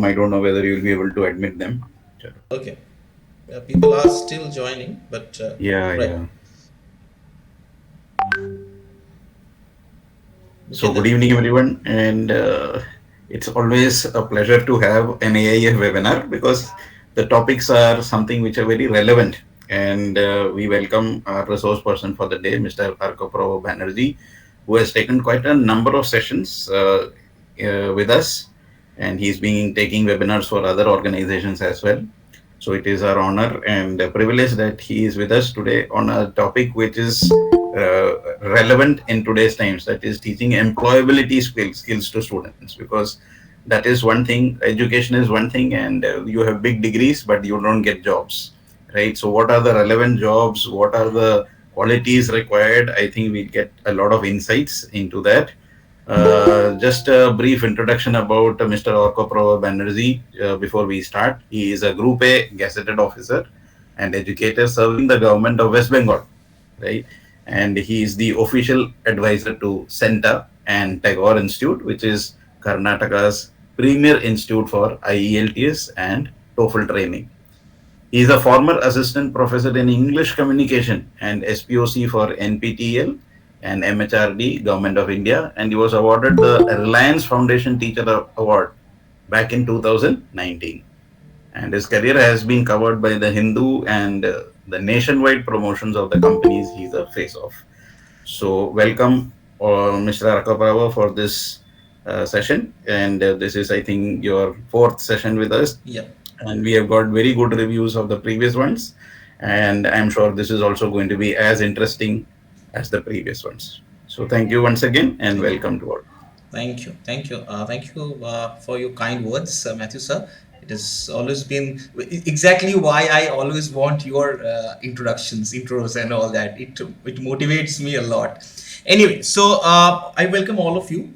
I don't know whether you'll be able to admit them. Sure. Okay, people are still joining, but Yeah, right. yeah. Okay So, good then. evening, everyone. And it's always a pleasure to have an AIF webinar because the topics are something which are very relevant. And we welcome our resource person for the day, Mr. Arkopravo Banerjee, who has taken quite a number of sessions with us. And he's been taking webinars for other organizations as well. So it is our honor and a privilege that he is with us today on a topic which is relevant in today's times. That is teaching employability skills to students, because that is one thing. Education is one thing, and you have big degrees, but you don't get jobs, right? So what are the relevant jobs? What are the qualities required? I think we get a lot of insights into that. Just a brief introduction about Mr. Orko Banerjee before we start. He is a Group A gazetted officer and educator serving the government of West Bengal, right? And he is the official advisor to CENTA and Tagore Institute, which is Karnataka's premier institute for IELTS and TOEFL training. He is a former assistant professor in English communication and SPOC for NPTEL and MHRD, Government of India, and he was awarded the Reliance Foundation Teacher Award back in 2019. And his career has been covered by the Hindu and the nationwide promotions of the companies he's a face of. So, welcome, Mr. Akaprava, for this session. And this is, I think, your fourth session with us, Yeah. and we have got very good reviews of the previous ones, and I'm sure this is also going to be as interesting as the previous ones. So thank you once again and Thank welcome to all. thank you for your kind words, Matthew sir. It has always been exactly why I always want your intros, and all that. It motivates me a lot. Anyway, so I welcome all of you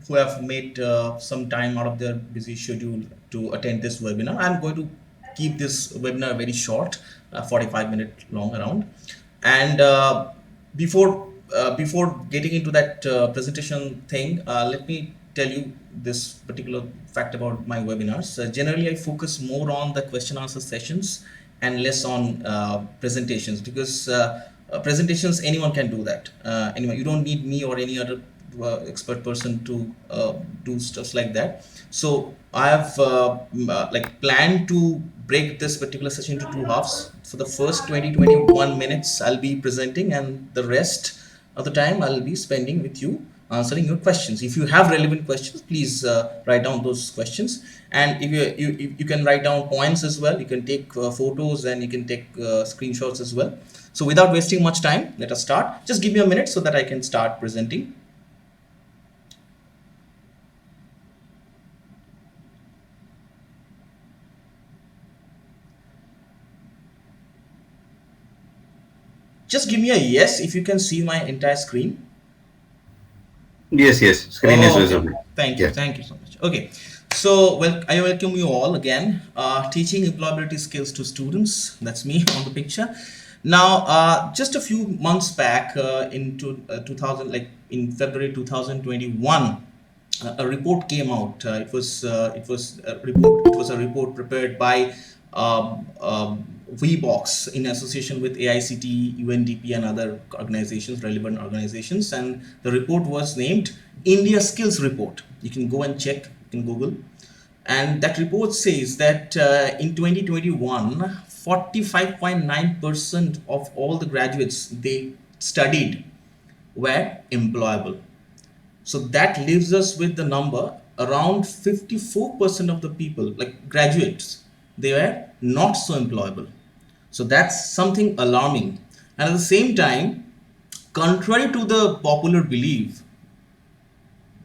who have made some time out of their busy schedule to attend this webinar. I'm going to keep this webinar very short, 45-minute long around. And before getting into that presentation thing, let me tell you this particular fact about my webinars. Generally, I focus more on the question answer sessions and less on presentations, because presentations, anyone can do that. Anyway, you don't need me or any other expert person to do stuff like that. So I have like planned to break this particular session into two halves. For the first 21 minutes, I'll be presenting, and the rest of the time I'll be spending with you answering your questions. If you have relevant questions, please write down those questions. And if you can write down points as well. You can take photos, and you can take screenshots as well. So without wasting much time, let us start. Just give me a minute so that I can start presenting. Just give me a yes if you can see my entire screen. Yes, yes, screen is Oh, okay. visible. Thank you. Yeah. Thank you so much. Okay. So, I welcome you all again. Teaching employability skills to students. That's me on the picture. Now, just a few months back, into 2000, like in February 2021, a report came out. It was a report. It was a report prepared by VBox in association with AICT, UNDP, and other organizations, relevant organizations. And the report was named India Skills Report. You can go and check in Google. And that report says that in 2021, 45.9% of all the graduates they studied were employable. So that leaves us with the number around 54% of the people, like graduates, they were not so employable. So that's something alarming. And at the same time, contrary to the popular belief,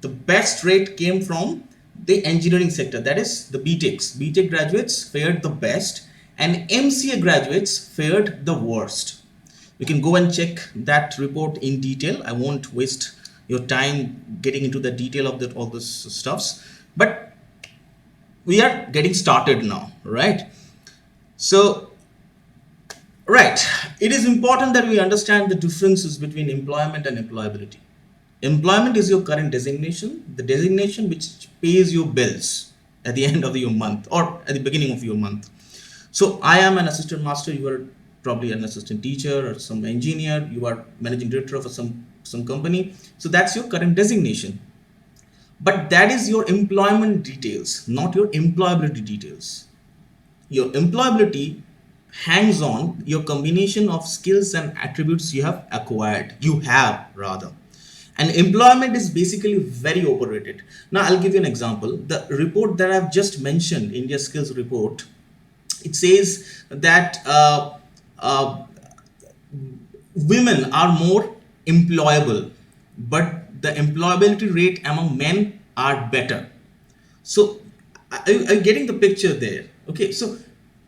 the best rate came from the engineering sector, that is the BTechs. BTech graduates fared the best, and MCA graduates fared the worst. You can go and check that report in detail. I won't waste your time getting into the detail of all this stuffs, but we are getting started now, right? So, right, it is important that we understand the differences between employment and employability. Employment is your current designation, the designation which pays your bills. at the end of your month or at the beginning of your month. So I am an assistant master. You are probably an assistant teacher or some engineer. You are managing director of some company. So that's your current designation. But that is your employment details, not your employability details. Your employability hangs on your combination of skills and attributes you have acquired. You have rather. And employment is basically very overrated. Now I'll give you an example. The report that I've just mentioned, India Skills Report, it says that women are more employable, but the employability rate among men are better. So I'm getting the picture there. Okay, so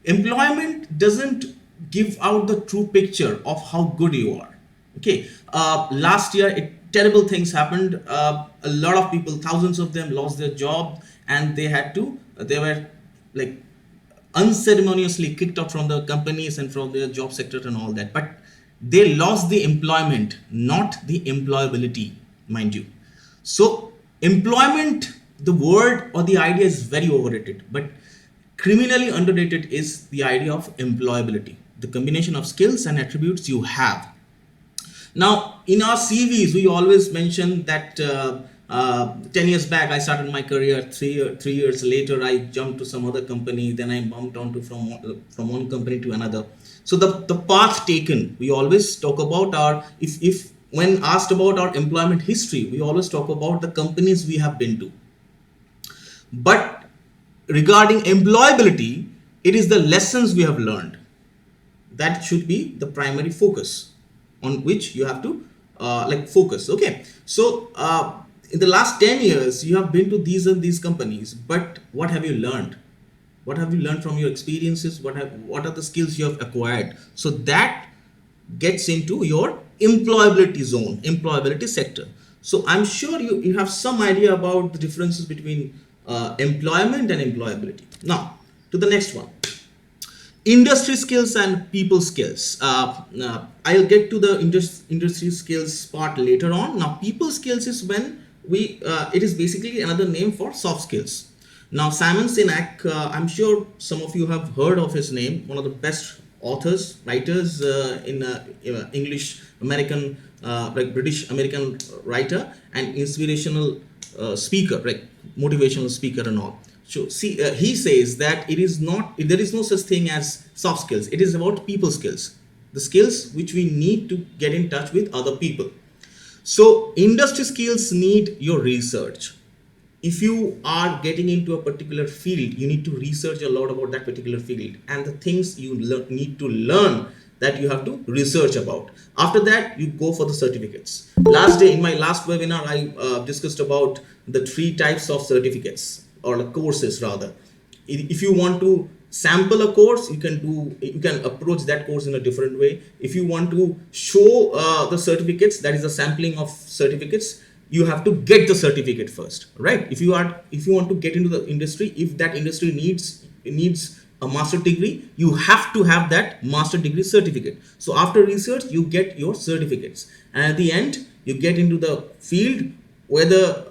employment doesn't give out the true picture of how good you are. Okay, last year terrible things happened. A lot of people, thousands of them, lost their job, and they were like unceremoniously kicked out from the companies and from their job sector and all that. But they lost the employment, not the employability, mind you. So employment, the word or the idea is very overrated, but criminally underrated is the idea of employability, the combination of skills and attributes you have. Now, in our CVs, we always mention that 10 years back, I started my career. 3 years later, I jumped to some other company. Then I bumped on to from one company to another. So the path taken, we always talk about if when asked about our employment history, we always talk about the companies we have been to. But regarding employability, it is the lessons we have learned. That should be the primary focus on which you have to focus. Okay, so in the last 10 years you have been to these and these companies, but what have you learned? What have you learned from your experiences? What are the skills you have acquired? So that gets into your employability zone, employability sector. So I'm sure you have some idea about the differences between employment and employability. Now to the next one, industry skills and people skills. I'll get to the industry skills part later on. Now people skills is when it is basically another name for soft skills. Now Simon Sinek, I'm sure some of you have heard of his name, one of the best writers in English American, like British American writer and inspirational speaker, like motivational speaker and all. So see, he says that there is no such thing as soft skills. It is about people skills, the skills which we need to get in touch with other people. So industry skills need your research. If you are getting into a particular field, you need to research a lot about that particular field and the things you need to learn that you have to research about. After that, you go for the certificates. In my last webinar, I discussed about the 3 types of certificates, or the courses rather. If you want to sample a course, you can approach that course in a different way. If you want to show the certificates, that is the sampling of certificates, you have to get the certificate first, right? If you want to get into the industry, if that industry needs a master degree, you have to have that master degree certificate. So after research, you get your certificates, and at the end you get into the field, whether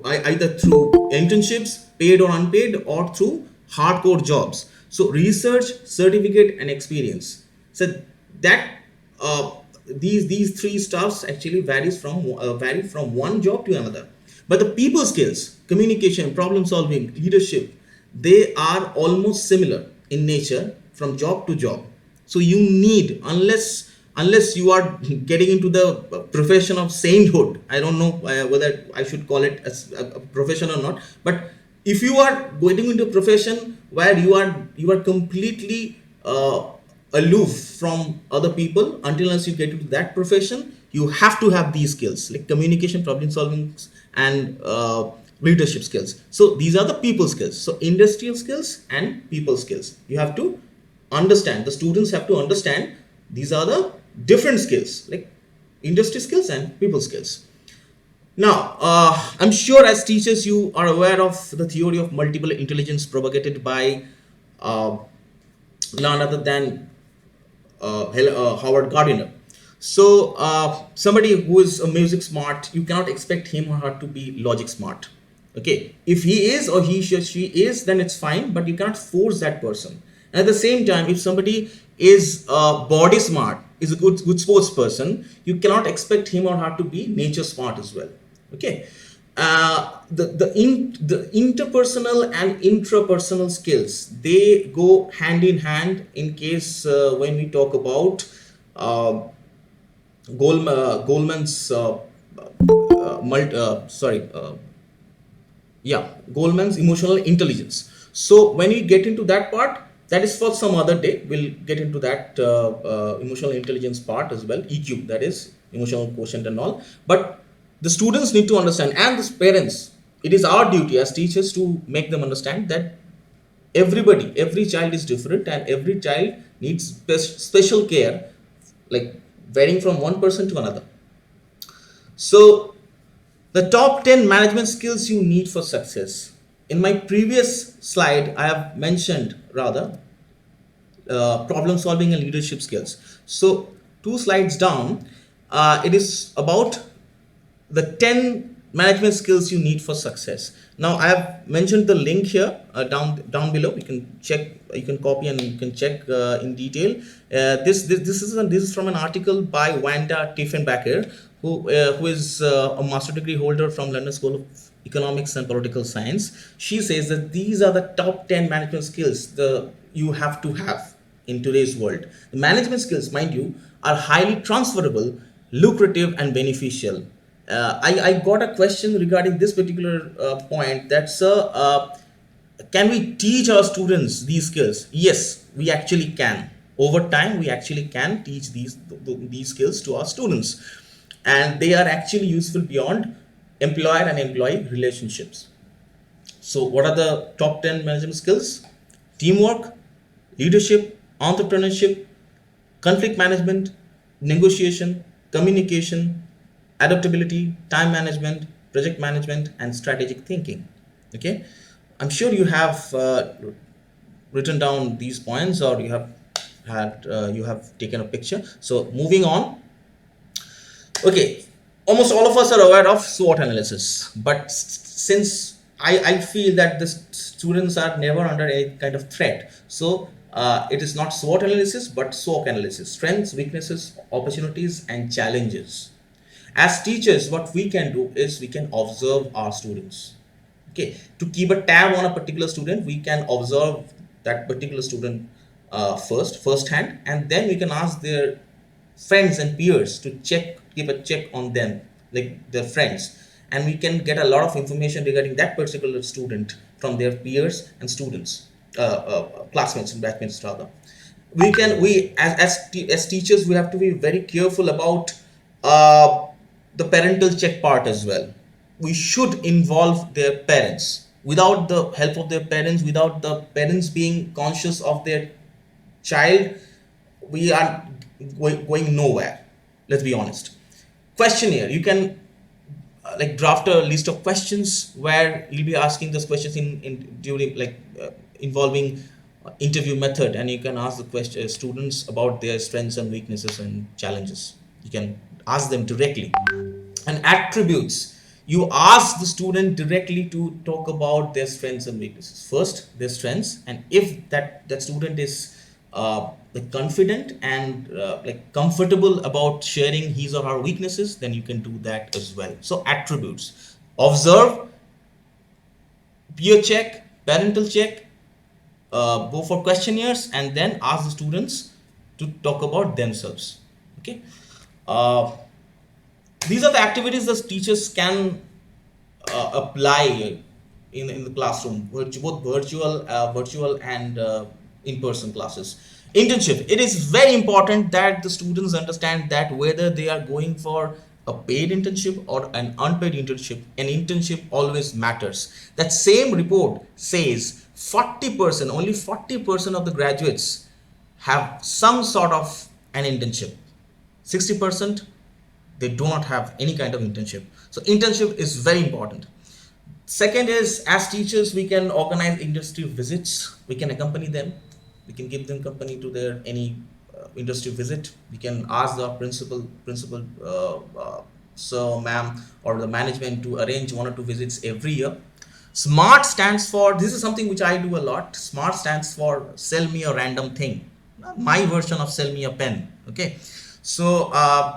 either through internships, paid or unpaid, or through hardcore jobs. So research, certificate, and experience. So that these 3 stuffs actually vary from one job to another. But the people skills, communication, problem solving, leadership, they are almost similar in nature from job to job. So you need, unless you are getting into the profession of sainthood, I don't know whether I should call it as a profession or not, but if you are getting into a profession where you are completely aloof from other people, unless you get into that profession, you have to have these skills like communication, problem solving, and leadership skills. So these are the people skills. So industrial skills and people skills, you have to understand, the students have to understand these are the different skills, like industry skills and people skills. Now, I'm sure as teachers you are aware of the theory of multiple intelligence propagated by none other than Howard Gardner. So somebody who is a music smart, you cannot expect him or her to be logic smart. Okay, if he is or she is, then it's fine, but you cannot force that person. And at the same time, if somebody is body smart, is a good sports person, you cannot expect him or her to be nature smart as well. Okay, the interpersonal and intrapersonal skills, they go hand in hand. In case when we talk about uh, Goldman's sorry, yeah, Goldman's emotional intelligence. So when we get into that part, that is for some other day. We'll get into that emotional intelligence part as well, EQ, that is emotional quotient and all. But the students need to understand, and the parents, it is our duty as teachers to make them understand that every child is different, and every child needs special care, like varying from one person to another. So the top 10 management skills you need for success. In my previous slide, I have mentioned rather problem solving and leadership skills. So, two slides down, it is about the 10 management skills you need for success. Now, I have mentioned the link here down below. You can check, you can copy, and you can check in detail. This is from an article by Wanda Tiefenbacher, who is a master degree holder from London School of Economics and Political Science. She says that these are the top 10 management skills you have to have in today's world. The management skills, mind you, are highly transferable, lucrative, and beneficial. I got a question regarding this particular point, that, sir, can we teach our students these skills? Yes, we actually can. Over time, we actually can teach these skills to our students, and they are actually useful beyond employer and employee relationships. So, what are the top 10 management skills? Teamwork, leadership, entrepreneurship, conflict management, negotiation, communication, adaptability, time management, project management, and strategic thinking. Okay, I'm sure you have written down these points, or you have taken a picture. So moving on. Okay, almost all of us are aware of SWOT analysis, but since I feel that the students are never under any kind of threat, so it is not SWOT analysis but SWOT analysis: strengths, weaknesses, opportunities, and challenges. As teachers, what we can do is we can observe our students. Okay, to keep a tab on a particular student, we can observe that particular student first hand, and then we can ask their friends and peers to give a check on them, like their friends, and we can get a lot of information regarding that particular student from their peers and students, classmates and batchmates rather. As teachers, we have to be very careful about uh, the parental check part as well. We should involve their parents. Without the help of their parents, without the parents being conscious of their child, we are going nowhere. Let's be honest. Questionnaire, you can like draft a list of questions where you'll be asking those questions in during involving interview method, and you can ask the question students about their strengths and weaknesses and challenges. You can ask them directly. And attributes, you ask the student directly to talk about their strengths and weaknesses. First their strengths, and if that student is like confident and like comfortable about sharing his or her weaknesses, then you can do that as well. So attributes: observe, peer check, parental check, go for questionnaires, and then ask the students to talk about themselves. Okay, uh, these are the activities that teachers can apply in the classroom, both virtual and in-person classes. Internship, it is very important that the students understand that whether they are going for a paid internship or an unpaid internship, an internship always matters. That same report says 40%, only 40% of the graduates have some sort of an internship. 60%, they do not have any kind of internship. So internship is very important. Second is, as teachers, we can organize industry visits. We can accompany them. We can give them company to their any industry visit. We can ask the principal, sir, ma'am, or the management to arrange 1 or 2 visits every year. Smart stands for, this is something which I do a lot. Smart stands for sell me a random thing. My version of sell me a pen. Okay. So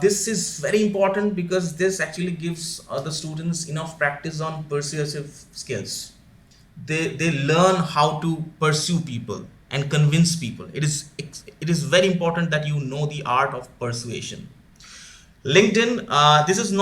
this is very important because this actually gives the students enough practice on persuasive skills. They learn how to pursue people and convince people. It is very important that you know the art of persuasion. LinkedIn, this is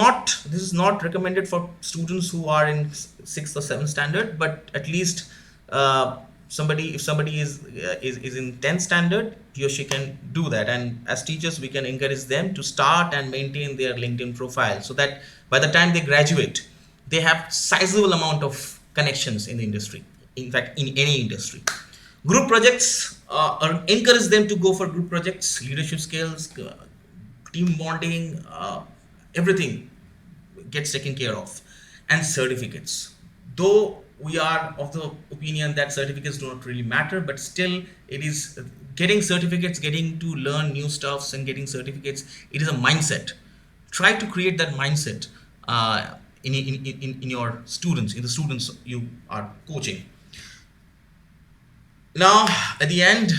not recommended for students who are in sixth or seventh standard, but at least uh, somebody, if somebody is in 10th standard, he or she can do that. And as teachers, we can encourage them to start and maintain their LinkedIn profile so that by the time they graduate, they have sizable amount of connections in the industry. In fact, in any industry. Group projects, encourage them to go for group projects, leadership skills, team bonding, everything gets taken care of. And certificates, though we are of the opinion that certificates do not really matter, but still it is getting certificates, getting to learn new stuffs and getting certificates, it is a mindset. Try to create that mindset in your students, in the students you are coaching. Now at the end,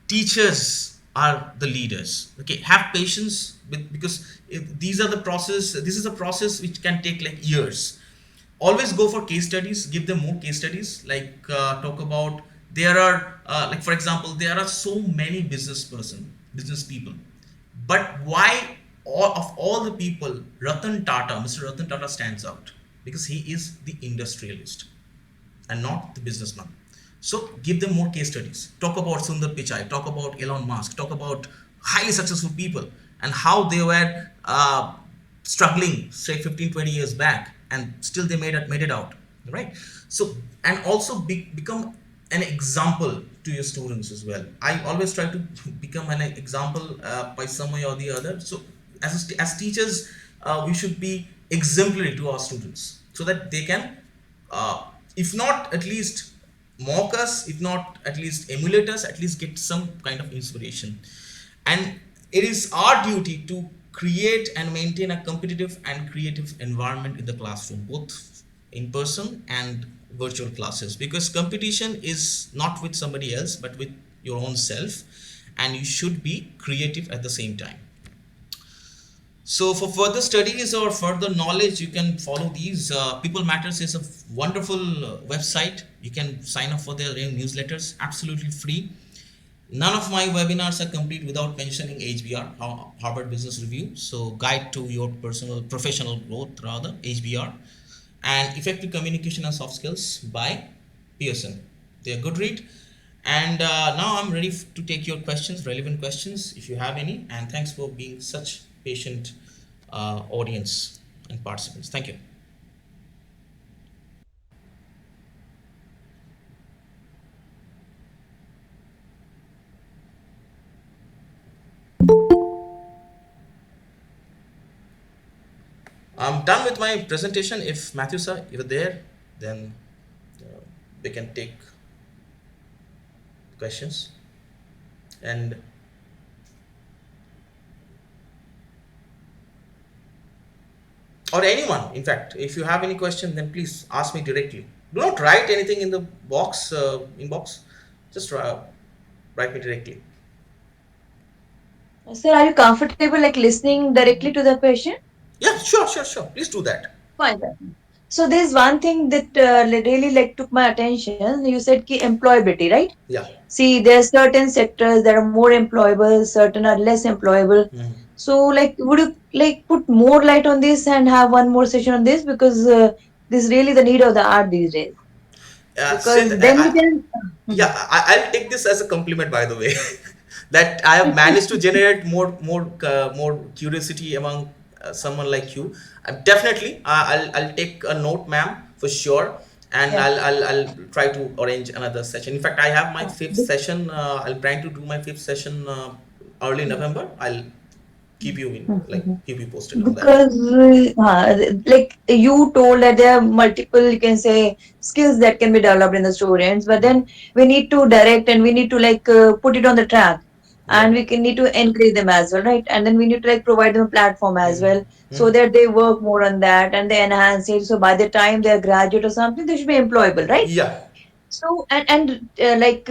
teachers are the leaders. Okay, have patience with, because if these are the process, this is a process which can take like years. Always go for case studies, give them more case studies, like talk about, there are like for example, there are so many business people, but why all the people, Mr. Ratan Tata stands out? Because he is the industrialist and not the businessman. So give them more case studies. Talk about Sundar Pichai, talk about Elon Musk, talk about highly successful people and how they were struggling, say 15, 20 years back, and still they made it out, right? So, and also become an example to your students as well. I always try to become an example by some way or the other. So, as teachers, we should be exemplary to our students so that they can, if not at least mock us, if not at least emulate us, at least get some kind of inspiration. And it is our duty to create and maintain a competitive and creative environment in the classroom, both in person and virtual classes, because competition is not with somebody else but with your own self, and you should be creative at the same time. So for further studies or further knowledge, you can follow these. People Matters is a wonderful website. You can sign up for their newsletters, absolutely free. None of my webinars are complete without mentioning HBR, Harvard Business Review. So Guide to Your Personal Professional Growth, rather, HBR, and Effective Communication and Soft Skills by Pearson. They're a good read. And now I'm ready to take your questions, relevant questions, if you have any. And thanks for being such patient audience and participants. Thank you. I'm done with my presentation. If Matthew sir, you're there, then we can take questions. And or anyone, in fact, if you have any question, then please ask me directly. Do not write anything in the box, inbox. Just write me directly. Sir, are you comfortable like listening directly to the patient? Yeah, sure. Please do that. Fine. So there's one thing that really like took my attention. You said ki employability, right? Yeah. See, there are certain sectors that are more employable, certain are less employable. Mhm. So, like, would you like put more light on this and have one more session on this because this is really the need of the art these days. Sid, Because then we can. yeah, I'll take this as a compliment, by the way, that I have managed to generate more curiosity among someone like you. Definitely, I'll take a note, ma'am, for sure, and Yeah. I'll try to arrange another session. In fact, I have my fifth Be- session. I'll plan to do my fifth session early November. I'll keep you posted on that. Because like you told that there are multiple, you can say, skills that can be developed in the students, but then we need to direct and we need to like put it on the track. Yeah. and we can need to encourage them as well, right? And then we need to like provide them a platform as Hmm. well, Hmm. so that they work more on that and they enhance it. So by the time they're graduate or something, they should be employable, right? Yeah. So and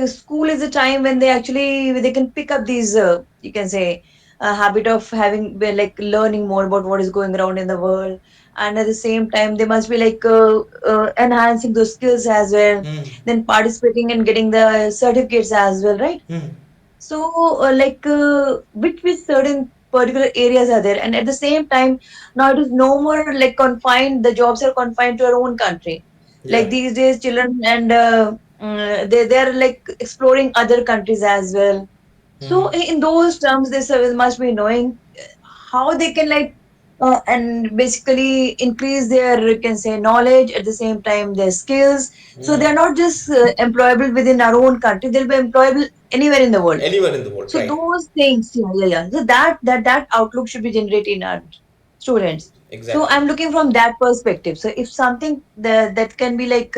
school is a time when they can pick up these you can say a habit of having like learning more about what is going around in the world, and at the same time they must be like enhancing those skills as well, Hmm. then participating and getting the certificates as well, right? Hmm. So which certain particular areas are there, and at the same time now it is no more like confined. The jobs are confined to our own country. Yeah. Like these days, children and they're like exploring other countries as well. So Hmm. in those terms, they must be knowing how they can like and basically increase their you can say knowledge, at the same time their skills. So Hmm. they're not just employable within our own country; they'll be employable anywhere in the world. Anywhere in the world, So right? those things, yeah, yeah, yeah. So that outlook should be generated in our students. So Exactly. I'm looking from that perspective. So if something that can be like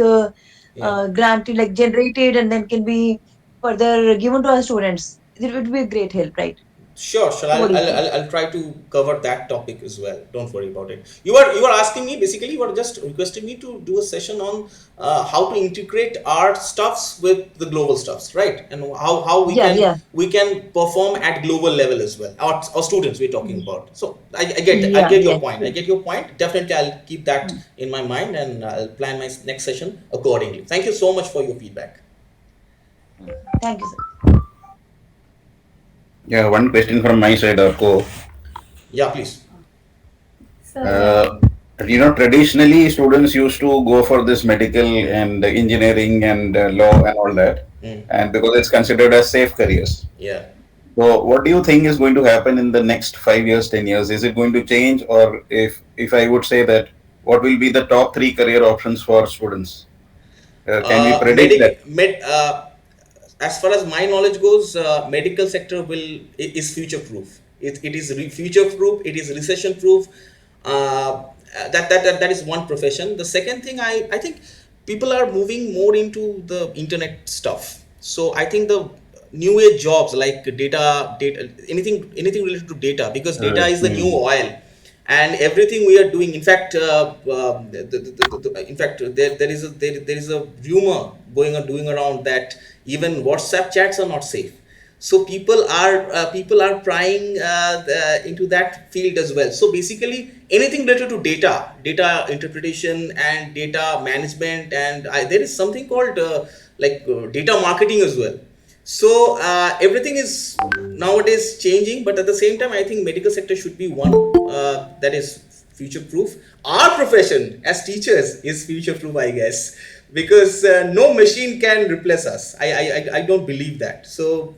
Yeah. granted, like generated, and then can be further given to our students, it would be a great help, right? Sure, sure. So what do you say? I'll try to cover that topic as well. Don't worry about it. You are asking me basically. You are just requesting me to do a session on how to integrate our stuffs with the global stuffs, right? And how Yeah, yeah, we can perform at global level as well. Our students we're talking about. So I yeah, get your yes, point. I yes. get your point. Definitely, I'll keep that Mm. in my mind and I'll plan my next session accordingly. Thank you so much for your feedback. Thank you, sir. Yeah, one question from my side, Arko. Yeah, please. Uh, Traditionally, students used to go for this medical and engineering and law and all that, Mm, and because it's considered as safe careers. yeah. So, what do you think is going to happen in the next 5 years, 10 years? Is it going to change, or if I would say that, what will be the top three career options for students? Can we predict that? As far as my knowledge goes, medical sector is future proof. It is future proof. It is recession proof. That is one profession. The second thing, I think people are moving more into the internet stuff. So I think the new age jobs like data, anything related to data, because data is the new Hmm. oil, and everything we are doing. In fact, in fact, there is a rumor doing around that even WhatsApp chats are not safe. So people are prying into that field as well. So basically, anything related to data interpretation and data management, and there is something called data marketing as well. So everything is nowadays changing, but at the same time, I think medical sector should be one that is future proof. Our profession as teachers is future proof, I guess, because no machine can replace us. I don't believe that. So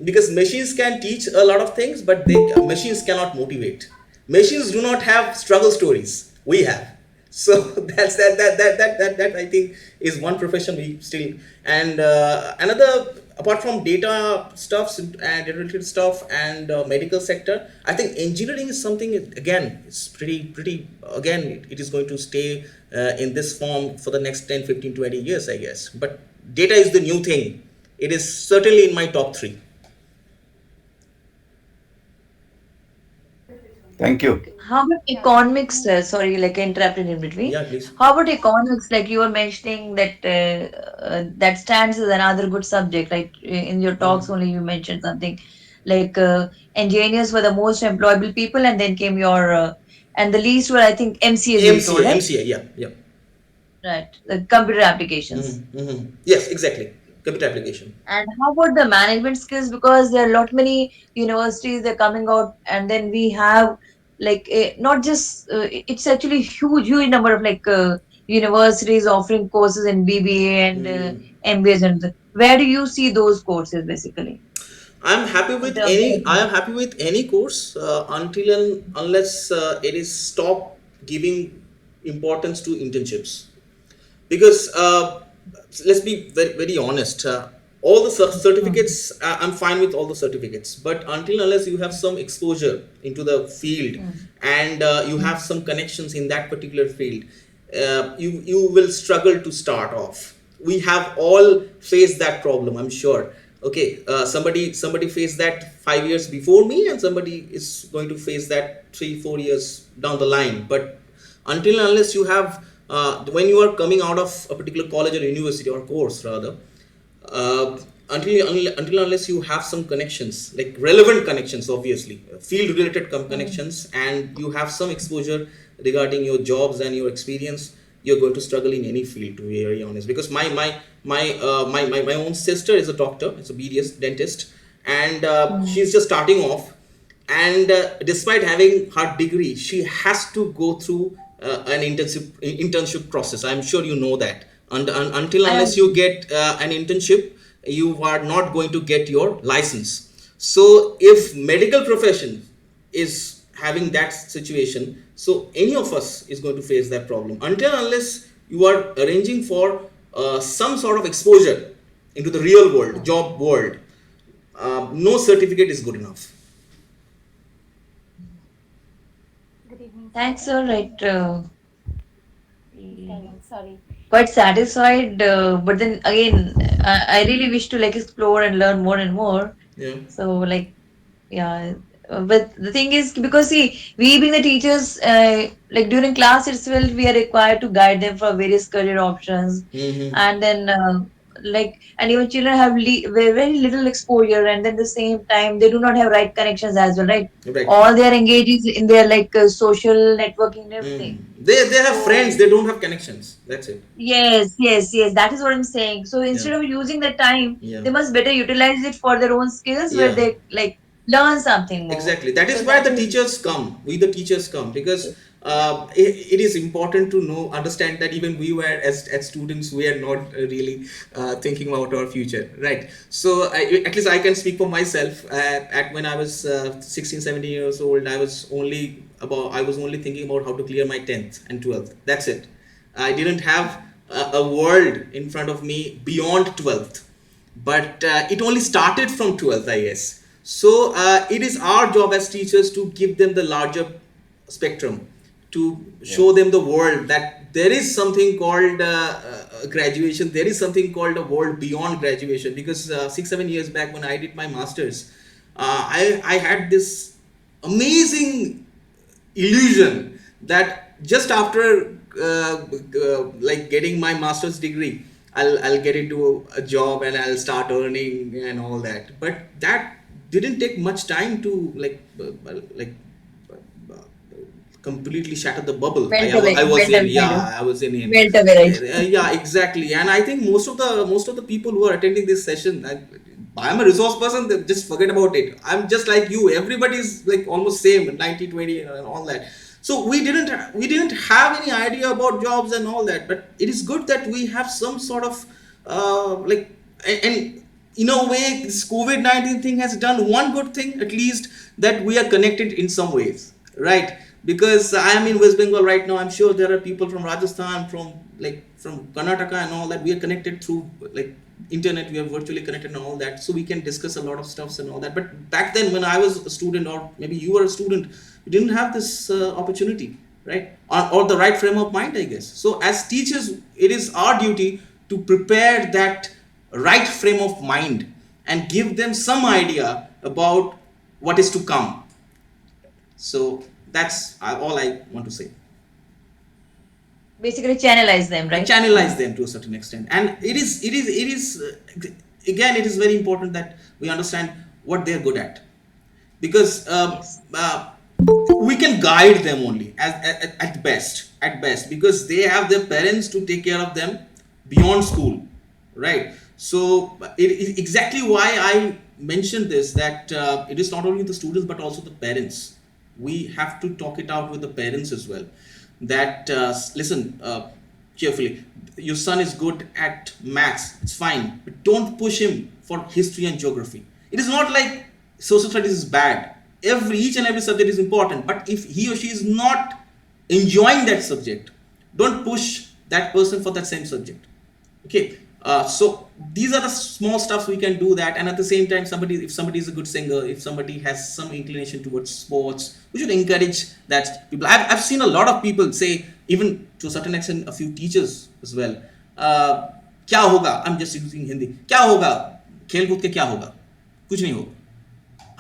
because machines can teach a lot of things, but machines cannot motivate. Machines do not have struggle stories. We have. So that's that I think is one profession we still. And another, apart from data stuffs and data related stuff and medical sector, I think engineering is something, again, it's pretty again, it is going to stay in this form for the next 10, 15, 20 years, I guess. But data is the new thing. It is certainly in my top 3. Thank you. Okay. How about economics? Sorry, like I interrupted in between. Yeah, please. How about economics? Like you were mentioning that that stands as another good subject. Like in your talks only, you mentioned something like engineers were the most employable people, and then came your and the least were I think MCAs you told, right? MCA, yeah, yeah. Right, the computer applications. Yes, exactly. Computer application. And how about the management skills? Because there are a lot many universities that are coming out, and then we have like not just it's actually huge number of like universities offering courses in BBA and MBAs, and where do you see those courses basically in terms of I am happy with any course until and unless it is stop giving importance to internships. Because let's be very honest, all the Mm, certificates, I'm fine with all the certificates, but until unless you have some exposure into the field mm, and you mm, have some connections in that particular field, you will struggle to start off. We have all faced that problem, I'm sure. Okay, somebody faced that 5 years before me, and somebody is going to face that 3 4 years down the line. But until and unless you have when you are coming out of a particular college or university or course rather, uh, until unless you have some connections, like relevant connections, obviously field related connections, and you have some exposure regarding your jobs and your experience, you're going to struggle in any field, to be very honest. Because my own sister is a doctor, it's a BDS dentist, and Mm. she's just starting off. And despite having her degree, she has to go through an internship process. I'm sure you know that. Until I unless you get an internship, you are not going to get your license. So if medical profession is having that situation, so any of us is going to face that problem. Until unless you are arranging for some sort of exposure into the real world, job world, no certificate is good enough. Good evening, Thanks, sir. sir. Right. Please carry on. Sorry. Quite satisfied, but then again, I really wish to like explore and learn more and more. Yeah. So like, yeah. But the thing is, because see, we being the teachers, like during class itself, we are required to guide them for various career options, Mm-hmm. and then like, and even children have very, very little exposure, and then the same time they do not have right connections as well, right? Right. All they are engaged is in their like social networking and everything. They have friends. So They don't have connections. That's it. yes, yes, yes. That is what I'm saying. So Yeah. instead of using the time, Yeah. they must better utilize it for their own skills where Yeah. they like learn something more. Exactly. That So is why that the is teachers come. We the teachers come because it is important to know, understand that even we were as students, we are not really thinking about our future, right? So at least I can speak for myself. At when I was 16, 17 years old, I was only thinking about how to clear my 10th and 12th. That's it. I didn't have a world in front of me beyond 12th, but it only started from 12th, I guess. So it is our job as teachers to give them the larger spectrum, to show them the world that there is something called graduation, there is something called a world beyond graduation. Because 6 7 years back when I did my masters, I had this amazing illusion that just after like getting my master's degree, I'll get into a job and I'll start earning and all that. But that didn't take much time to completely shatter the bubble. I was melt in, away, kind of yeah, I was in melt away, right? yeah, exactly. And I think most of the people who are attending this session, I'm a resource person, they just forget about it. I'm just like you. Everybody's like almost same, 90 20 and all that. So we didn't have any idea about jobs and all that. But it is good that we have some sort of and in a way this COVID-19 thing has done one good thing, at least, that we are connected in some ways, right? Because I am in West Bengal right now. I'm sure there are people from Rajasthan, from Karnataka and all that. We are connected through like internet. We are virtually connected and all that, so we can discuss a lot of stuffs and all that. But back then, when I was a student, or maybe you were a student, you didn't have this opportunity, right? Or the right frame of mind, I guess. So as teachers, it is our duty to prepare that right frame of mind and give them some idea about what is to come. So that's all I want to say. Basically channelize them, right? Channelize them to a certain extent. And it is again, it is very important that we understand what they're good at. Because Yes. we can guide them only at best, because they have their parents to take care of them beyond school, right? So it is exactly why I mentioned this, that it is not only the students but also the parents. We have to talk it out with the parents as well, that listen, cheerfully, your son is good at maths, it's fine, but don't push him for history and geography. It is not like social studies is bad. Each and every subject is important, but if he or she is not enjoying that subject, don't push that person for that same subject. Okay. So these are the small stuffs we can do that. And at the same time, if somebody is a good singer, if somebody has some inclination towards sports, we should encourage that people. I've seen a lot of people say, even to a certain extent a few teachers as well, क्या होगा, I'm just using Hindi, क्या होगा, खेल कूद के क्या होगा? कुछ नहीं होगा.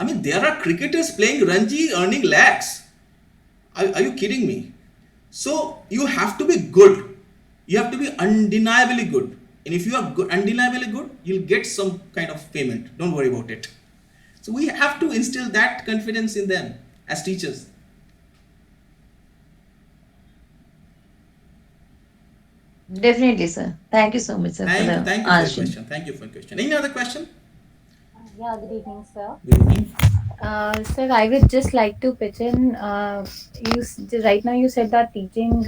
I mean, there are cricketers playing Ranji earning lakhs. Are you kidding me? So you have to be good. You have to be undeniably good. And if you are good, undeniably good, you'll get some kind of payment. Don't worry about it. So we have to instill that confidence in them as teachers. Definitely, sir. Thank you so much, sir, for the Thank you for your answer. question. Thank you for your question. Any other question? Yeah, good evening, sir. Good evening. Sir, I would just like to pitch in. Right now you said that teaching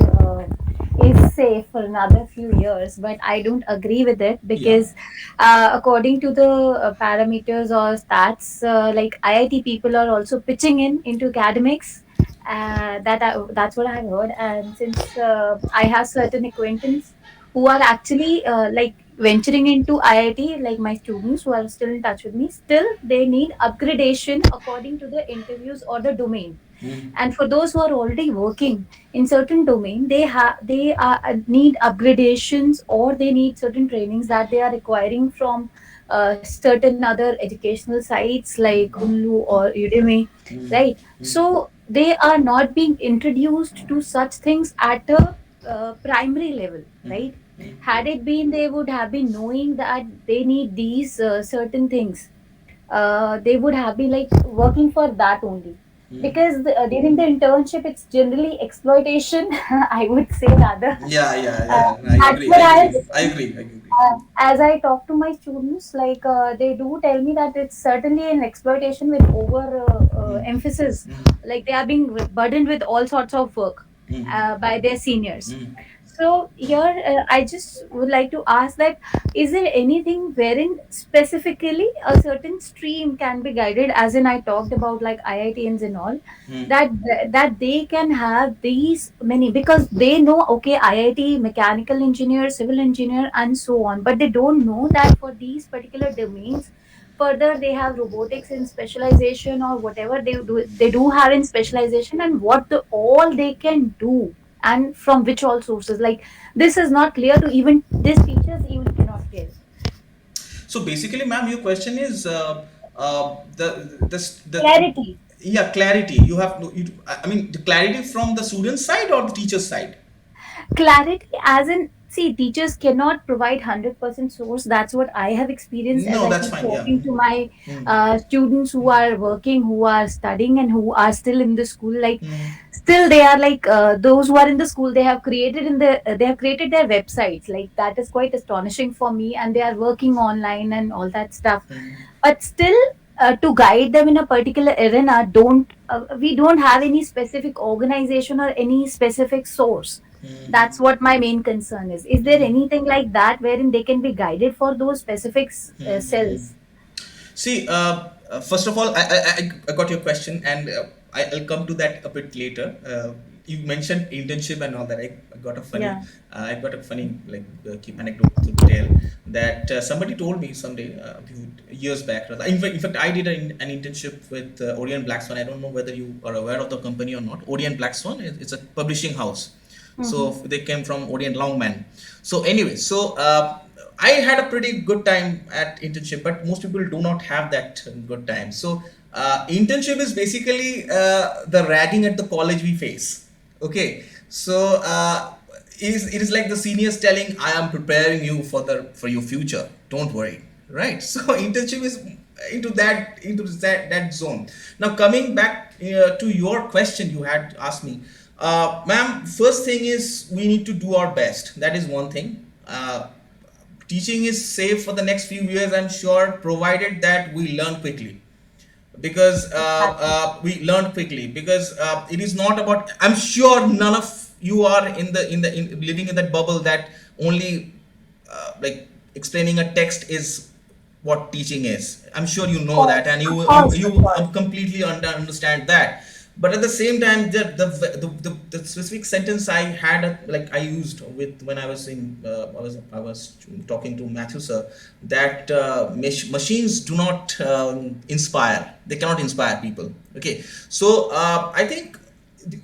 is safe for another few years, but I don't agree with it Yeah. because, according to the parameters or stats, like IIT people are also pitching in into academics. That's what I've heard, and since I have certain acquaintance who are actually like venturing into IIT, like my students who are still in touch with me, still they need upgradation according to the interviews or the domain. Mm. And for those who are already working in certain domain, they need upgradations or they need certain trainings that they are acquiring from certain other educational sites like Unlu or Udemy, Mm. right? So they are not being introduced to such things at a primary level, right? Had it been, they would have been knowing that they need these certain things. They would have been like working for that only. Because during the internship, it's generally exploitation. I would say rather. Yeah, yeah, Uh, yeah. I that's agree. what I I have agree. I seen. agree. I agree. As I talk to my students, like they do tell me that it's certainly an exploitation with over emphasis. Like they are being burdened with all sorts of work by their seniors. Mm. So here, I just would like to ask that: is there anything wherein specifically a certain stream can be guided? As in, I talked about like IITs and all Mm. that they can have these many because they know okay IIT mechanical engineer, civil engineer, and so on, but they don't know that for these particular domains. Further, they have robotics in specialization or whatever they do have in specialization, and what all they can do and from which all sources, like this is not clear to even these teachers even cannot tell. So basically, ma'am, your question is the Clarity. yeah, clarity. You have you, I mean the clarity from the student side or the teacher side. Clarity as in, see, teachers cannot provide 100% source. That's what I have experienced as No, I that's keep fine. Yeah. talking to my students who are working, who are studying, and who are still in the school. Like still they are like those who are in the school, they have created they have created their websites. Like that is quite astonishing for me, and they are working online and all that stuff. But still, to guide them in a particular arena, don't we don't have any specific organization or any specific source. That's what my main concern is. Is there anything like that wherein they can be guided for those specific cells? See, first of all, I got your question, and I'll come to that a bit later. You mentioned internship and all that. I got a funny, Yeah. I got a funny like keep anecdote to tell that somebody told me someday a few years back. In fact, I did an internship with Orient Black Swan. I don't know whether you are aware of the company or not. Orient Black Swan. It's a publishing house. So they came from Orient Longman. So anyway, so I had a pretty good time at internship, but most people do not have that good time. So internship is basically the ragging at the college we face. Okay, so it is like the seniors telling, "I am preparing you for your future. Don't worry." Right. So internship is into that zone. Now coming back to your question you had asked me, ma'am. First thing is we need to do our best. That is one thing. Teaching is safe for the next few years, I'm sure, provided that we learn quickly, because we learn quickly, because it is not about, I'm sure none of you are in living in that bubble that only like explaining a text is what teaching is. I'm sure you know that, and Of you you course, of you course. completely understand that. But at the same time, the specific sentence I had, like I used with when I was in I was talking to Matthew sir, that machines do not inspire. They cannot inspire people. Okay, so I think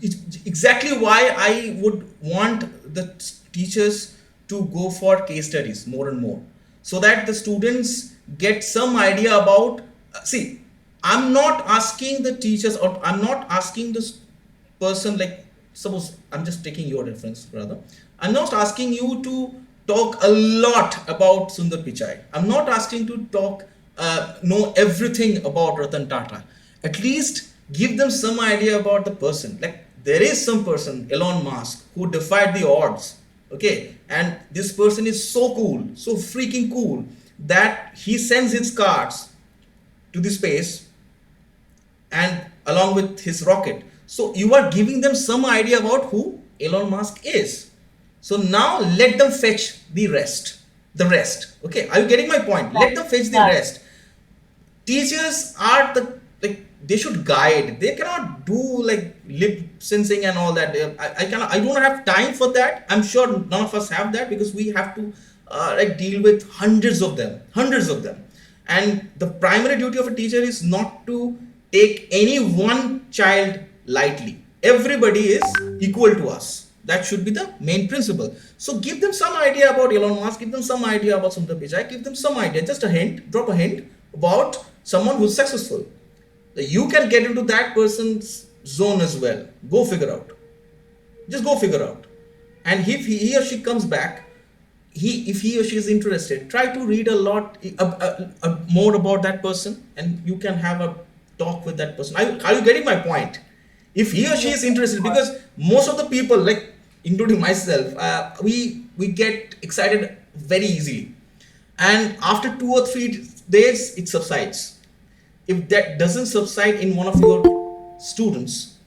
it's exactly why I would want the teachers to go for case studies more and more, so that the students get some idea about. See, I'm not asking the teachers, or I'm not asking this person, like, suppose I'm just taking your reference, brother. I'm not asking you to talk a lot about Sundar Pichai. I'm not asking to talk, know everything about Ratan Tata. At least give them some idea about the person. Like, there is some person, Elon Musk, who defied the odds. Okay, and this person is so cool, so freaking cool, that he sends his cards to the space, and along with his rocket. So you are giving them some idea about who Elon Musk is. So now let them fetch the rest. The rest. Okay, are you getting my point? Let them fetch the Yeah. rest. Teachers are the, like, they should guide. They cannot do like lip syncing and all that. I don't have time for that. I'm sure none of us have that, because we have to like deal with hundreds of them. And the primary duty of a teacher is not to take any one child lightly. Everybody is equal to us. That should be the main principle. So give them some idea about Elon Musk, give them some idea about Sundar Pichai, give them some idea, just a hint, drop a hint about someone who's successful. You can get into that person's zone as well. Go figure out. Just go figure out. And if he or she comes back, if he or she is interested, try to read a lot more about that person, and you can have a talk with that person. Are you getting my point? If he or she is interested, because most of the people, like including myself, we get excited very easily, and after 2 or 3 days it subsides. If that doesn't subside in one of your students,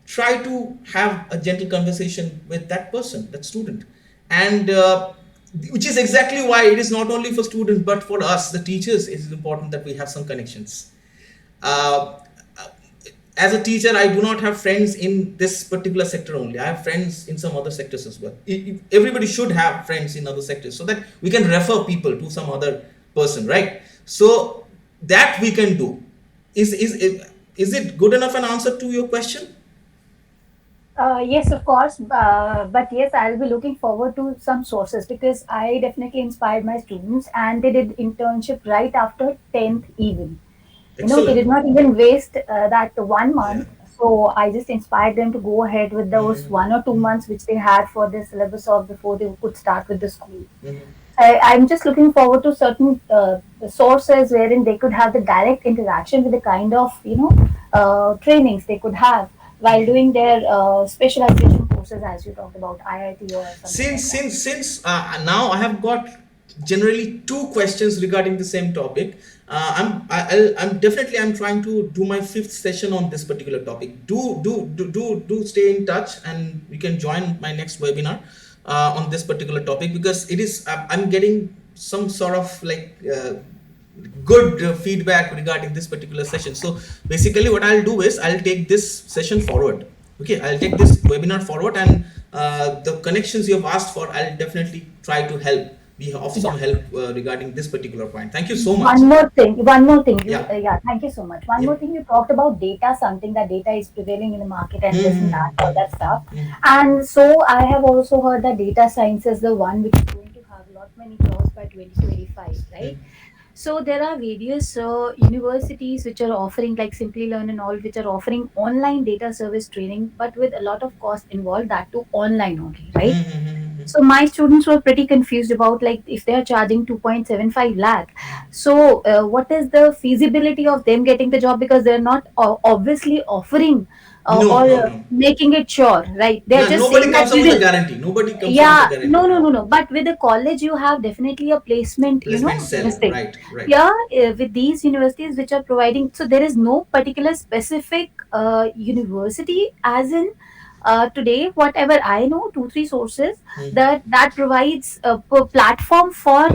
try to have a gentle conversation with that person, that student. And which is exactly why it is not only for students but for us, the teachers, it is important that we have some connections. uh, as a teacher, I do not have friends in this particular sector only. I have friends in some other sectors as well. Everybody should have friends in other sectors, so that we can refer people to some other person, right? So that we can do. Is it good enough an answer to your question? Yes, of course. But yes, I'll be looking forward to some sources, because I definitely inspired my students and they did internship right after 10th even. They did Excellent. not even waste that one Yeah. month. So I just inspired them to go ahead with those Mhm. 1 or 2 months which they had for their syllabus of before they could start with the school. Mhm. I'm just looking forward to certain sources wherein they could have the direct interaction with the kind of trainings they could have while doing their specialization courses, as you talked about IIT or something like that. Since now I have got generally two questions regarding the same topic. I'm definitely, I'm trying to do my fifth session on this particular topic. Do stay in touch, and you can join my next webinar on this particular topic, because it is, I'm getting some sort of like good feedback regarding this particular session. So basically what I'll do is I'll take this session forward. Okay, I'll take this webinar forward, and the connections you have asked for, I'll definitely try to help, be of Yeah. some help regarding this particular point. Thank you so much. One more thing. Yeah. Yeah, thank you so much. One Yeah. more thing, you talked about data, something that data is prevailing in the market and this and that, all Mm-hmm. that stuff. And so I have also heard that data science is the one which is going to have a lot many jobs by 2025, right? So there are various universities which are offering, like Simply Learn and all, which are offering online data service training, but with a lot of cost involved, that too online only, right? Mm-hmm. So my students were pretty confused about, like, if they are charging 2.75 lakh, so what is the feasibility of them getting the job, because they're not obviously offering No, or no, no. making it sure, right? They're Yeah, just nobody saying that comes up we with a will. guarantee. Nobody comes up with a Yeah, guarantee. no, no, no, no. But with the college, you have definitely a placement, Placement this cell, thing. right, right. Yeah, with these universities which are providing, so there is no particular specific university, as in today, whatever I know, two, three sources that provides a platform for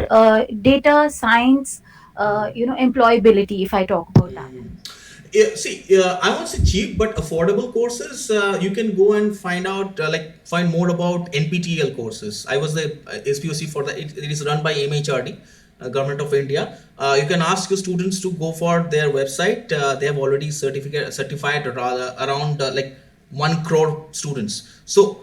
data science, employability, if I talk about that. Yeah, see, I won't say cheap, but affordable courses. You can go and find out, like, find more about NPTEL courses. I was the SPOC for that. It is run by MHRD, Government of India. You can ask your students to go for their website. They have already certified rather around like 1 crore students. So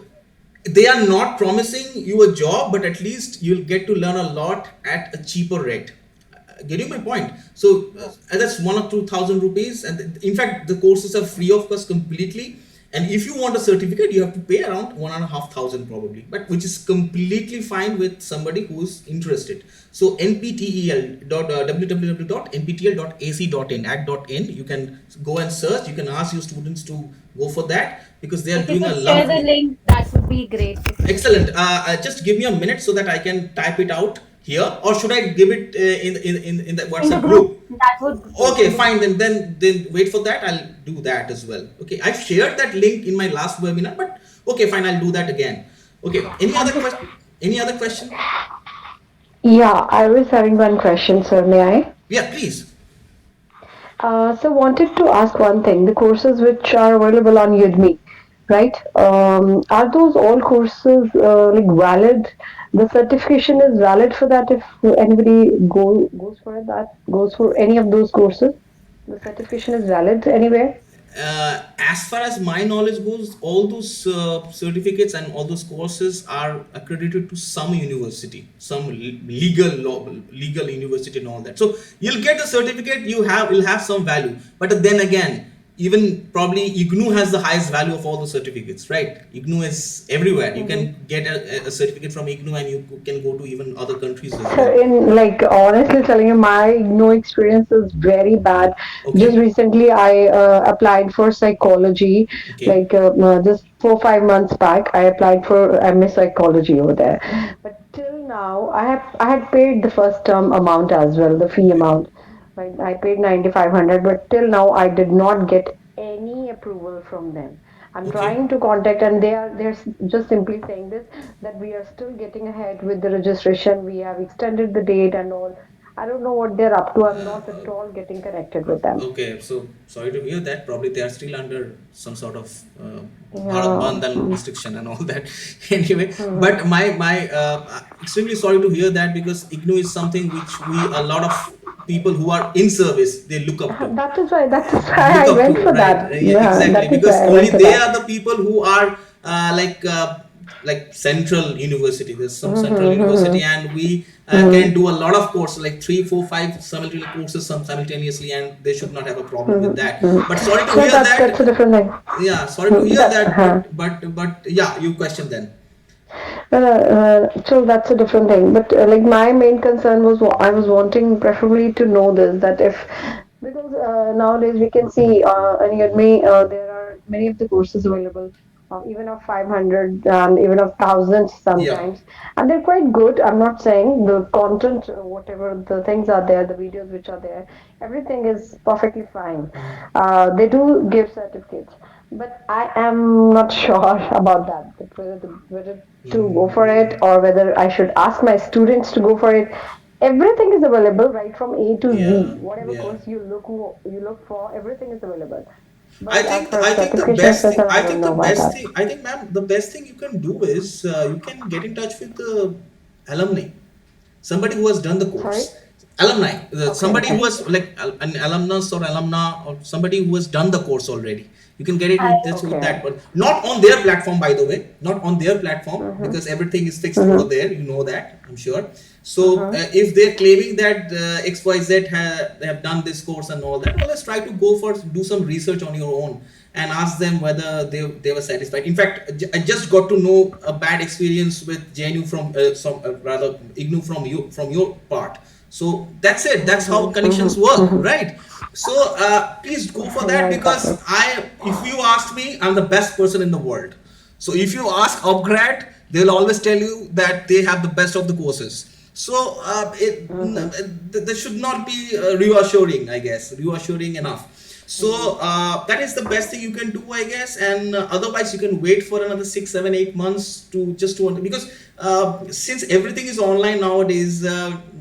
they are not promising you a job, but at least you'll get to learn a lot at a cheaper rate. getting my point? So that's 1 or 2 thousand rupees, and in fact the courses are free of cost completely. And if you want a certificate, you have to pay around 1,500 probably, but which is completely fine with somebody who's interested. So www.nptl.ac.in @.in, you can go and search. You can ask your students to go for that because they are If you doing a could share the lovely. link, that would be great. Excellent. Just give me a minute so that I can type it out here, or should I give it in the In the WhatsApp group, group? that would be good. Okay, fine. Then wait for that. I'll do that as well. Okay, I've shared that link in my last webinar, but okay, fine. I'll do that again. Okay. Any other question? Any other question? Yeah, I was having one question, sir. May I? Yeah, please. So wanted to ask one thing. The courses which are available on Udemy, right? Are those all courses like valid? The certification is valid for that if anybody goes for it, that goes for any of those courses. The certification is valid anywhere. As far as my knowledge goes, all those certificates and all those courses are accredited to some university, some legal law, legal university, and all that. So you'll get the certificate. You'll have some value. But then again, even probably IGNOU has the highest value of all the certificates, right? IGNOU is everywhere. You can get a certificate from IGNOU, and you can go to even other countries as So well. in like honestly telling you, my no experience is very bad. Just Okay. recently, I applied for psychology, Okay. like just 4 5 months back. I applied for MS psychology over there, but till now, I had paid the first term amount as well, the fee amount. Right, I paid 9,500, but till now I did not get any approval from them. I'm Okay. trying to contact, and just simply saying this, that we are still getting ahead with the registration. We have extended the date and all. I don't know what they're up to. I'm not at all getting connected with them. Okay, so sorry to hear that. Probably they are still under some sort of Bharat Yeah. Bandh and restriction and all that. Anyway, but my extremely sorry to hear that, because IGNOU is something which a lot of people who are in service, they look up to. That is why Look I up went to, for right? that. Yeah, Yeah, exactly, that is because why I only went for they that. are the people who are like central university. There's some central university, and we can do a lot of courses, like 3 4 5 simultaneous courses simultaneously, and they should not have a problem with that. But sorry to No, hear that's a that. different thing. Yeah, sorry to hear That that, but yeah, you question then. so that's a different thing. But like my main concern was I was wanting preferably to know this, that if because nowadays we can see in Udemy there are many of the courses available, even of 500 and even of thousands Yeah. sometimes, and they're quite good. I'm not saying the content, whatever the things are there, the videos which are there, everything is perfectly fine. They do give certificates, but I am not sure about that whether to go for it or whether I should ask my students to go for it. Everything is available right from A to Z. Yeah, Whatever yeah. course you look for, everything is available. I But as think far as I think the certification is best thing concerned, I don't know about that. I think, ma'am, the best thing you can do is you can get in touch with the alumni, somebody who has done the Sorry? course. Alumni, Okay, somebody okay. who has, like an alumnus or alumna, or somebody who has done the course already. You can get it I with this, with Okay. that, but not on their platform, by the way, not on their platform, Mm-hmm. because everything is fixed over Mm-hmm. there, you know that, I'm sure. So Mm-hmm. if they're claiming that XYZ they have done this course and all that, well, let's try to do some research on your own and ask them whether they were satisfied. In fact, I just got to know a bad experience with JNU from some rather IGNOU from your part. So that's it. That's how connections work, right? So please go for Yeah, that, because exactly. if you ask me, I'm the best person in the world. So if you ask Upgrad, they'll always tell you that they have the best of the courses. So that should not be reassuring, I guess, reassuring enough. So that is the best thing you can do, I guess. And otherwise, you can wait for another 6 7 8 months because since everything is online nowadays,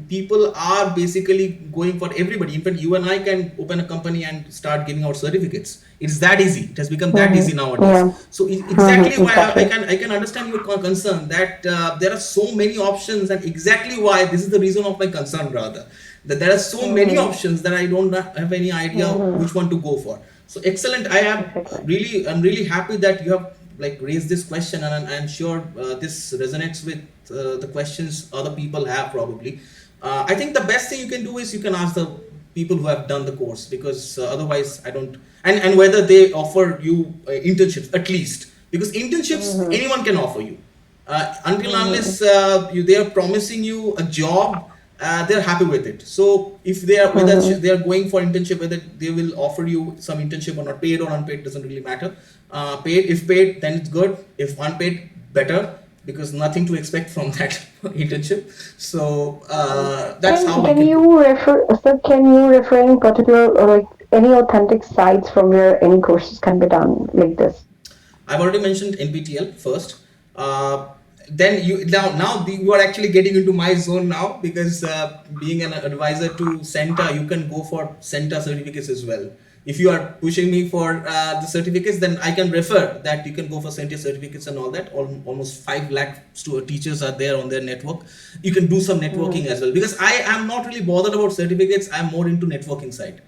people are basically going for everybody. In fact, you and I can open a company and start giving out certificates. It's that easy. It has become that easy nowadays. Yeah. So exactly why I Exactly. can I can understand your concern, that there are so many options, and exactly why this is the reason of my concern, rather, that there are so many options that I don't have any idea which one to go for. So excellent. Exactly. I'm really happy that you have like raised this question, and I'm sure this resonates with the questions other people have probably. I think the best thing you can do is you can ask the people who have done the course, because otherwise I don't. And whether they offer you internships at least, because internships anyone can offer you. Until unless they are promising you a job, they're happy with it. So if they are, whether they are going for internship, whether they will offer you some internship or not, paid or unpaid doesn't really matter. Paid, if paid, then it's good. If unpaid, better, because nothing to expect from that internship. So that's how we Can can. you refer, sir, can you refer any particular, or like any authentic sites from where any courses can be done like this? I've already mentioned NPTEL first. Then you are actually getting into my zone now, because being an advisor to CENTA, you can go for CENTA certificates as well. If you are pushing me for the certificates, then I can refer that you can go for CENTA certificates and all that. Almost 5 lakh teachers are there on their network. You can do some networking as well, because I am not really bothered about certificates. I'm more into networking side.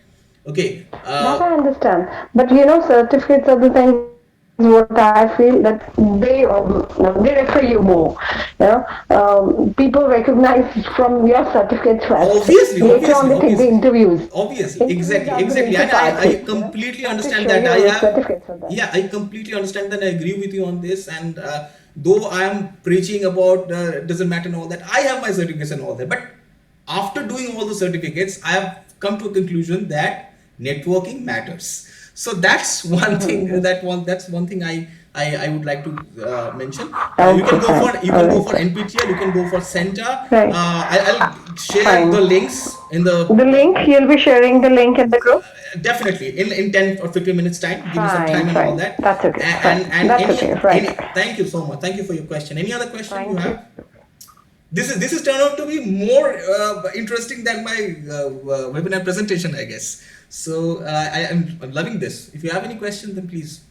Okay. That I understand. But you know, certificates are the things what I feel that they refer you more. You know, people recognize from your certificates first. Obviously, Later on, obviously, they take the obviously, interviews. obviously, Interviews exactly, are the exactly. major And part. I You know, completely you have to understand show that. your certificates for that. Yeah, I completely understand that. I agree with you on this. And though I am preaching about doesn't matter and all that, I have my certificates and all that. But after doing all the certificates, I have come to a conclusion that networking matters. So that's one thing. That's one thing I would like to mention. You Okay, can go fine. for you All can go right. for NPTEL. You can go for CENTA. Right. I'll share the Fine. links in the The link, you'll be sharing the link in the group? definitely in 10 or 15 minutes time. Give me some time Fine, and all fine. that. That's okay. Fine. And That's okay. Right. thank you so much. Thank you for your question. Any other question you Thank you. have? This is turned out to be more interesting than my webinar presentation, I guess. So I'm loving this. If you have any questions, then please,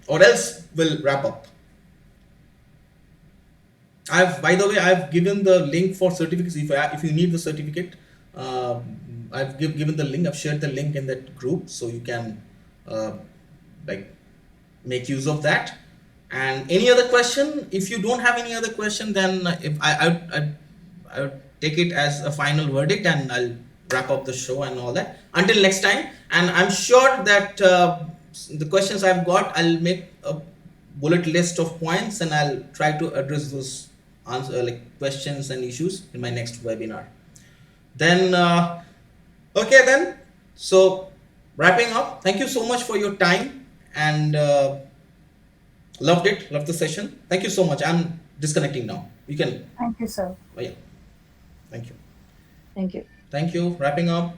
or else we'll wrap up. By the way, I've given the link for certificates. If you need the certificate, I've given the link. I've shared the link in that group, so you can like make use of that. And any other question? If you don't have any other question, then if I would take it as a final verdict, and I'll wrap up the show and all that. Until next time, and I'm sure that the questions I've got, I'll make a bullet list of points, and I'll try to address those questions and issues in my next webinar. Then okay then. So wrapping up, thank you so much for your time, and loved the session. Thank you so much. I'm disconnecting now. You can. Thank you, sir. Oh, yeah. Thank you. Thank you. Thank you. Wrapping up.